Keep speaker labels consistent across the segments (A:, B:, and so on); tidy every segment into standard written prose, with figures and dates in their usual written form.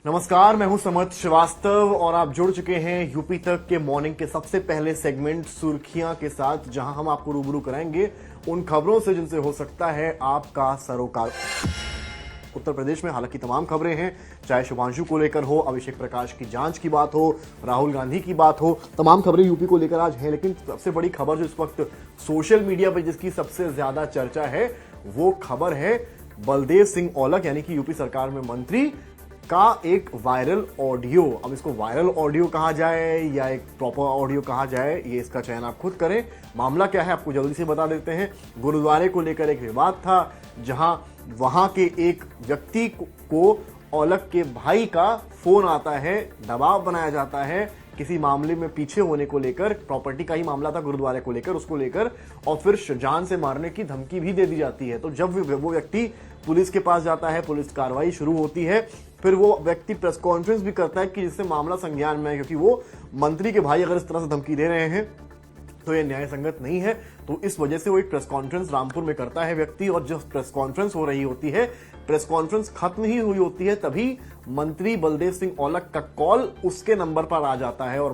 A: नमस्कार, मैं हूं समर्थ श्रीवास्तव और आप जुड़ चुके हैं यूपी तक के मॉर्निंग के सबसे पहले सेगमेंट सुर्खियां के साथ, जहां हम आपको रूबरू कराएंगे उन खबरों से जिनसे हो सकता है आपका सरोकार। उत्तर प्रदेश में हालांकि तमाम खबरें हैं, चाहे शुभांशु को लेकर हो, अभिषेक प्रकाश की जांच की बात हो, राहुल गांधी की बात हो, तमाम खबरें यूपी को लेकर आज हैं। लेकिन सबसे बड़ी खबर जो इस वक्त सोशल मीडिया पर जिसकी सबसे ज्यादा चर्चा है वो खबर है बलदेव सिंह औलख यानी कि यूपी सरकार में मंत्री का एक वायरल ऑडियो। अब इसको वायरल ऑडियो कहा जाए या एक प्रॉपर ऑडियो कहा जाए, ये इसका चयन आप खुद करें। मामला क्या है आपको जल्दी से बता देते हैं। गुरुद्वारे को लेकर एक विवाद था, जहां वहां के एक व्यक्ति को औलख के भाई का फोन आता है, दबाव बनाया जाता है किसी मामले में पीछे होने को लेकर। प्रॉपर्टी का ही मामला था गुरुद्वारे को लेकर, उसको लेकर, और फिर जान से मारने की धमकी भी दे दी जाती है। तो जब वो व्यक्ति पुलिस के पास जाता है, पुलिस कार्रवाई शुरू होती है, फिर वो व्यक्ति प्रेस कॉन्फ्रेंस भी करता है कि जिससे मामला संज्ञान में है, क्योंकि वो मंत्री के भाई अगर इस तरह से धमकी दे रहे हैं तो ये न्याय संगत नहीं है। तो इस वजह से वो एक प्रेस कॉन्फ्रेंस रामपुर में करता है व्यक्ति, और जब प्रेस कॉन्फ्रेंस हो रही होती है, प्रेस कॉन्फ्रेंस खत्म ही हुई होती है, तभी मंत्री बलदेव सिंह औलख का कॉल उसके नंबर पर आ जाता है। और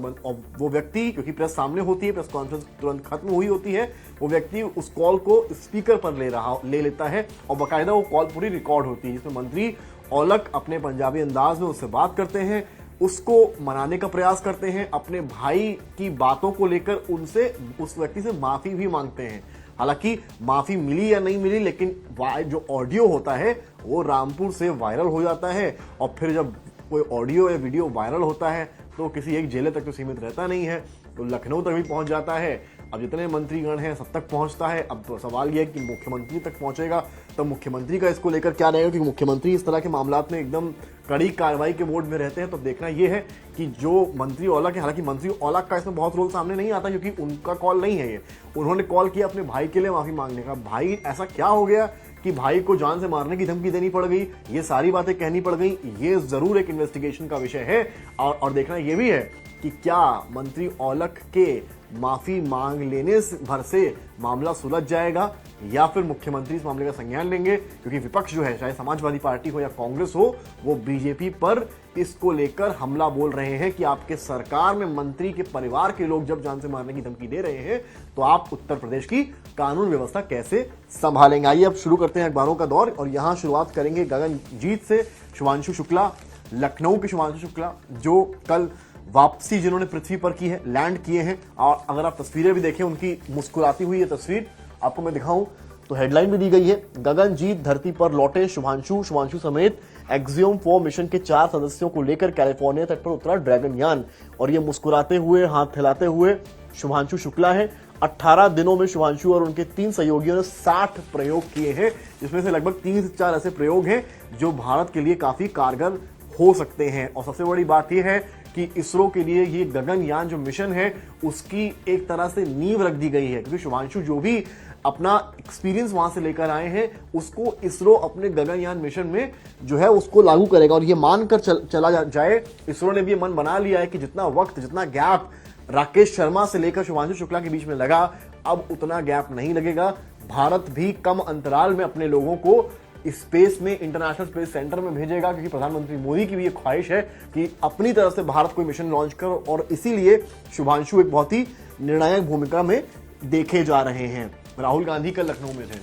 A: वो व्यक्ति, क्योंकि प्रेस सामने होती है, प्रेस कॉन्फ्रेंस तुरंत खत्म हुई होती है, वो व्यक्ति उस कॉल को स्पीकर पर ले लेता है और बाकायदा वो कॉल पूरी रिकॉर्ड होती है, जिसमें मंत्री औलख अपने पंजाबी अंदाज में उससे बात करते हैं, उसको मनाने का प्रयास करते हैं, अपने भाई की बातों को लेकर उनसे, उस व्यक्ति से माफी भी मांगते हैं। हालांकि माफी मिली या नहीं मिली, लेकिन जो ऑडियो होता है वो रामपुर से वायरल हो जाता है। और फिर जब कोई ऑडियो या वीडियो वायरल होता है तो किसी एक जिले तक तो सीमित रहता नहीं है, तो लखनऊ तक भी पहुंच जाता है। अब जितने मंत्रीगण हैं सब तक पहुंचता है। अब सवाल यह है कि मुख्यमंत्री तक पहुंचेगा, तो मुख्यमंत्री का इसको लेकर क्या रहेगा, क्योंकि मुख्यमंत्री इस तरह के मामलात में एकदम कड़ी कार्रवाई के मोड में रहते हैं। तो देखना यह है कि जो मंत्री औलख है, हालांकि मंत्री औलख का इसमें बहुत रोल सामने नहीं आता, क्योंकि उनका कॉल नहीं है ये। उन्होंने कॉल किया अपने भाई के लिए माफी मांगने का। भाई, ऐसा क्या हो गया कि भाई को जान से मारने की धमकी देनी पड़ गई, ये सारी बातें कहनी पड़ गई, ये जरूर एक इन्वेस्टिगेशन का विषय है। और देखना यह भी है कि क्या मंत्री औलख के माफी मांग लेने भर से मामला सुलझ जाएगा या फिर मुख्यमंत्री इस मामले का संज्ञान लेंगे, क्योंकि विपक्ष जो है, चाहे समाजवादी पार्टी हो या कांग्रेस हो, वो बीजेपी पर इसको लेकर हमला बोल रहे हैं कि आपके सरकार में मंत्री के परिवार के लोग जब जान से मारने की धमकी दे रहे हैं तो आप उत्तर प्रदेश की कानून व्यवस्था कैसे संभालेंगे। आइए अब शुरू करते हैं अखबारों का दौर, और यहां शुरुआत करेंगे गगनजीत से। शुभांशु शुक्ला, लखनऊ के शुभांशु शुक्ला, जो कल वापसी जिन्होंने पृथ्वी पर की है, लैंड किए हैं, और अगर आप तस्वीरें भी देखें, उनकी मुस्कुराती हुई ये तस्वीर आपको मैं दिखाऊं तो हेडलाइन भी दी गई है, गगनजीत धरती पर लौटे शुभांशु समेत एक्सियोम 4 मिशन के 4 सदस्यों को लेकर कैलिफोर्निया तट पर उतरा ड्रैगन यान। और ये मुस्कुराते हुए, हाथ हिलाते हुए शुभांशु शुक्ला है। 18 दिनों में शुभांशु और उनके 3 सहयोगियों ने 60 प्रयोग किए हैं, जिसमें से लगभग 3 से 4 ऐसे प्रयोग हैं जो भारत के लिए काफी कारगर हो सकते हैं। और सबसे बड़ी बात यह है कि इसरो के लिए ये गगनयान जो मिशन है उसकी एक तरह से नींव रख दी गई है, क्योंकि शुभांशु जो भी अपना एक्सपीरियंस वहां से लेकर आए हैं उसको इसरो अपने गगनयान मिशन में जो है उसको लागू करेगा। और ये मानकर चला जाए, इसरो ने भी ये मन बना लिया है कि जितना वक्त, जितना गैप राकेश शर्मा से लेकर शुभांशु शुक्ला के बीच में लगा, अब उतना गैप नहीं लगेगा। भारत भी कम अंतराल में अपने लोगों को स्पेस में, इंटरनेशनल स्पेस सेंटर में भेजेगा, क्योंकि प्रधानमंत्री मोदी की भी ये ख्वाहिश है कि अपनी तरफ से भारत कोई मिशन लॉन्च करो। और इसीलिए शुभांशु एक बहुत ही निर्णायक भूमिका में देखे जा रहे हैं। राहुल गांधी कल लखनऊ में थे,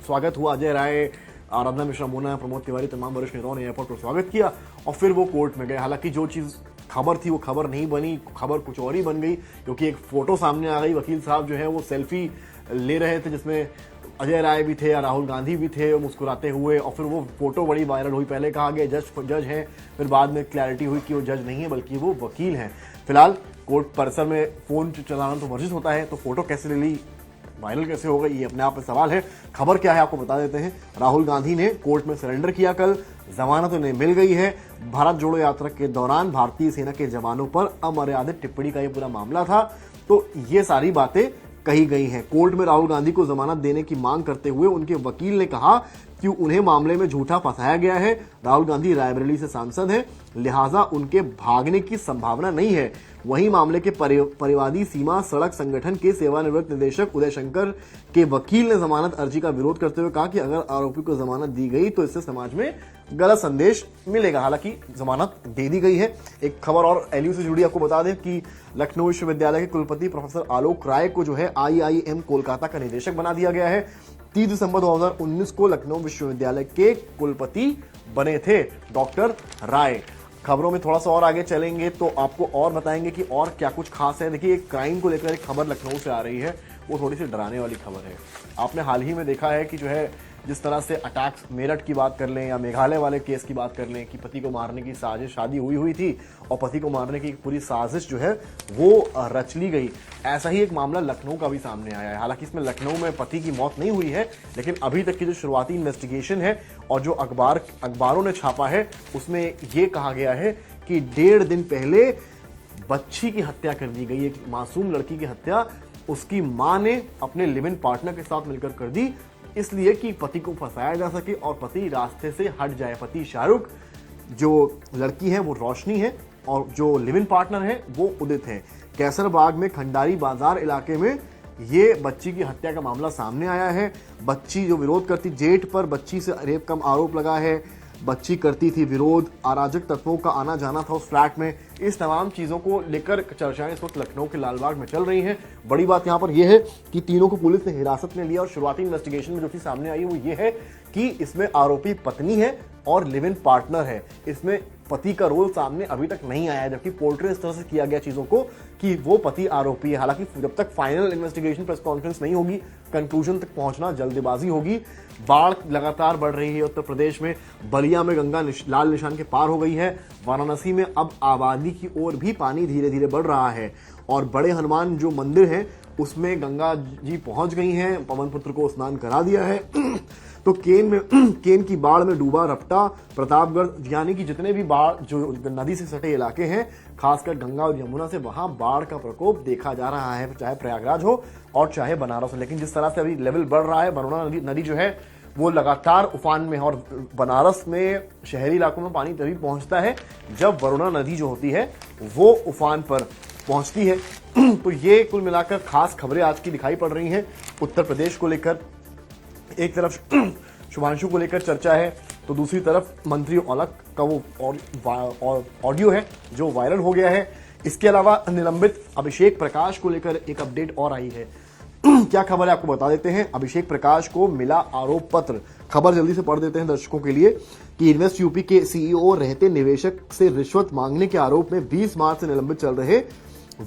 A: स्वागत हुआ। अजय राय, आराधना मिश्रा, मोना, प्रमोद तिवारी, तमाम वरिष्ठ नेताओं ने एयरपोर्ट पर स्वागत किया और फिर वो कोर्ट में गए। हालांकि जो चीज खबर थी वो खबर नहीं बनी, खबर कुछ और ही बन गई, क्योंकि एक फोटो सामने आ गई। वकील साहब जो है वो सेल्फी ले रहे थे, जिसमें अजय राय भी थे, राहुल गांधी भी थे मुस्कुराते हुए, और फिर वो फोटो बड़ी वायरल हुई। पहले कहा गया जज हैं, फिर बाद में क्लैरिटी हुई कि वो जज नहीं है बल्कि वो वकील हैं। फिलहाल कोर्ट परिसर में फोन चलाना तो वर्जित होता है, तो फोटो कैसे ले ली, वायरल कैसे हो गई, ये अपने आप में सवाल है। खबर क्या है आपको बता देते हैं। राहुल गांधी ने कोर्ट में सरेंडर किया कल, जमानत उन्हें मिल गई है। भारत जोड़ो यात्रा के दौरान भारतीय सेना के जवानों पर अमर्यादित टिप्पणी का ये पूरा मामला था, तो ये सारी बातें कही गई हैं। कोर्ट में राहुल गांधी को जमानत देने की मांग करते हुए उनके वकील ने कहा कि उन्हें मामले में झूठा फंसाया गया है। राहुल गांधी रायबरेली से सांसद हैं, लिहाजा उनके भागने की संभावना नहीं है। वहीं मामले के परिवादी सीमा सड़क संगठन के सेवानिवृत्त निदेशक उदय शंकर के वकील ने जमानत अर्जी का विरोध करते हुए कहा कि अगर आरोपी को जमानत दी गई तो इससे समाज में गलत संदेश मिलेगा। हालांकि जमानत दे दी गई है। एक खबर और एलयू से जुड़ी आपको बता दें कि लखनऊ विश्वविद्यालय के कुलपति प्रोफेसर आलोक राय को जो है IIM कोलकाता का निदेशक बना दिया गया है। 30 दिसंबर 2019 को लखनऊ विश्वविद्यालय के कुलपति बने थे डॉक्टर राय। खबरों में थोड़ा सा और आगे चलेंगे तो आपको और बताएंगे कि और क्या कुछ खास है। देखिए, एक क्राइम को लेकर एक खबर लखनऊ से आ रही है, वो थोड़ी सी डराने वाली खबर है। आपने हाल ही में देखा है कि जो है जिस तरह से अटैक्स मेरठ की बात कर लें या मेघालय वाले केस की बात कर लें कि पति को मारने की साजिश, शादी हुई थी और पति को मारने की पूरी साजिश जो है वो रच ली गई। ऐसा ही एक मामला लखनऊ का भी सामने आया है। हालांकि इसमें लखनऊ में पति की मौत नहीं हुई है, लेकिन अभी तक की जो शुरुआती इन्वेस्टिगेशन है और जो अखबारों ने छापा है उसमें ये कहा गया है कि 1.5 दिन पहले बच्ची की हत्या कर दी गई। एक मासूम लड़की की हत्या उसकी मां ने अपने लिव इन पार्टनर के साथ मिलकर कर दी, इसलिए कि पति को फंसाया जा सके और पति रास्ते से हट जाए। पति शाहरुख, जो लड़की है वो रोशनी है और जो लिव इन पार्टनर है वो उदित है। कैसरबाग में खंडारी बाजार इलाके में ये बच्ची की हत्या का मामला सामने आया है। बच्ची जो विरोध करती, जेठ पर बच्ची से रेप का आरोप लगा है, बच्ची करती थी विरोध, अराजक तत्वों का आना जाना था उस फ्लैट में। इस तमाम चीजों को लेकर चर्चाएं इस वक्त लखनऊ के लालबाग में चल रही हैं। बड़ी बात यहां पर यह है कि तीनों को पुलिस ने हिरासत में लिया और शुरुआती इन्वेस्टिगेशन में जो चीज सामने आई वो ये है कि इसमें आरोपी पत्नी है और लिव इन पार्टनर है। इसमें पति का रोल सामने अभी तक नहीं आया है, जबकि पोर्ट्रे इस तरह से किया गया चीजों को कि वो पति आरोपी है। हालांकि जब तक फाइनल इन्वेस्टिगेशन प्रेस कॉन्फ्रेंस नहीं होगी, कंक्लूजन तक पहुंचना जल्दबाजी होगी। बाढ़ लगातार बढ़ रही है उत्तर प्रदेश में। बलिया में गंगा लाल निशान के पार हो गई है। वाराणसी में अब आबादी की ओर भी पानी धीरे धीरे बढ़ रहा है और बड़े हनुमान जो मंदिर है उसमें गंगा जी पहुंच गई हैं। पवन पुत्र को स्नान करा दिया है। तो केन की बाढ़ में डूबा रपटा, प्रतापगढ़, यानी कि जितने भी बाढ़ जो नदी से सटे इलाके हैं, खासकर गंगा और यमुना से, वहां बाढ़ का प्रकोप देखा जा रहा है, चाहे प्रयागराज हो और चाहे बनारस हो। लेकिन जिस तरह से अभी लेवल बढ़ रहा है, वरुणा नदी जो है वो लगातार उफान में है और बनारस में शहरी इलाकों में पानी तभी पहुंचता है जब वरुणा नदी जो होती है वो उफान पर पहुंचती है। तो ये कुल मिलाकर खास खबरें आज की दिखाई पड़ रही हैं उत्तर प्रदेश को लेकर। एक तरफ शुभांशु को लेकर चर्चा है तो दूसरी तरफ मंत्री औलख का वो ऑडियो है जो वायरल हो गया है। इसके अलावा निलंबित अभिषेक प्रकाश को लेकर एक अपडेट और आई है। क्या खबर है आपको बता देते हैं। अभिषेक प्रकाश को मिला आरोप पत्र। खबर जल्दी से पढ़ देते हैं दर्शकों के लिए कि इन्वेस्ट यूपी के सीईओ रहते निवेशक से रिश्वत मांगने के आरोप में 20 मार्च से निलंबित चल रहे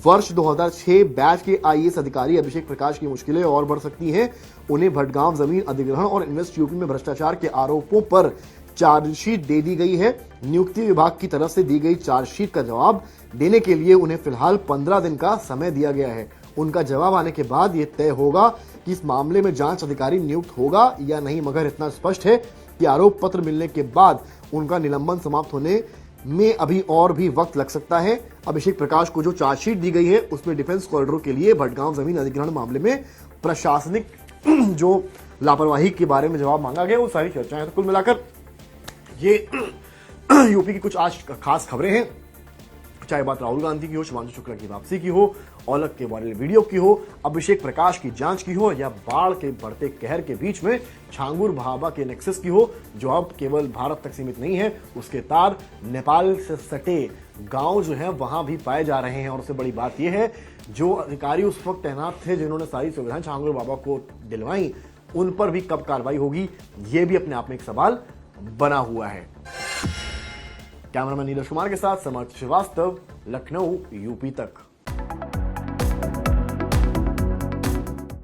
A: वर्ष 2006 बैच के IAS अधिकारी अभिषेक प्रकाश की मुश्किलें और बढ़ सकती हैं। उन्हें भटगांव जमीन अधिग्रहण और इन्वेस्ट यूपी में भ्रष्टाचार के आरोपों पर चार्जशीट दे दी गई है। नियुक्ति विभाग की तरफ से दी गई चार्जशीट का जवाब देने के लिए उन्हें फिलहाल 15 दिन का समय दिया गया है। उनका जवाब आने के बाद यह तय होगा कि इस मामले में जांच अधिकारी नियुक्त होगा या नहीं, मगर इतना स्पष्ट है कि आरोप पत्र मिलने के बाद उनका निलंबन समाप्त होने में अभी और भी वक्त लग सकता है। अभिषेक प्रकाश को जो चार्जशीट दी गई है उसमें डिफेंस कॉरिडोर के लिए भटगांव जमीन अधिग्रहण मामले में प्रशासनिक जो लापरवाही के बारे में जवाब मांगा गया, वो सारी चर्चाएं। तो कुल मिलाकर ये यूपी की कुछ आज खास खबरें हैं, चाहे बात राहुल गांधी की हो, शुभांशु शुक्ला की वापसी की हो, औलख के वायरल वीडियो की हो, अभिषेक प्रकाश की जांच की हो, या बाढ़ के बढ़ते कहर के बीच में छांगुर भाभा के नेक्सस की हो, जो अब केवल भारत तक सीमित नहीं है, उसके तार नेपाल से सटे गांव जो है वहां भी पाए जा रहे हैं। और उससे बड़ी बात यह है जो अधिकारी उस वक्त तैनात थे जिन्होंने सारी सुविधाएं छांगुर बाबा को दिलवाई, उन पर भी कब कार्रवाई होगी, यह भी अपने आप में एक सवाल बना हुआ है। कैमरामैन नीरज कुमार के साथ समर्थ श्रीवास्तव, लखनऊ यूपी तक।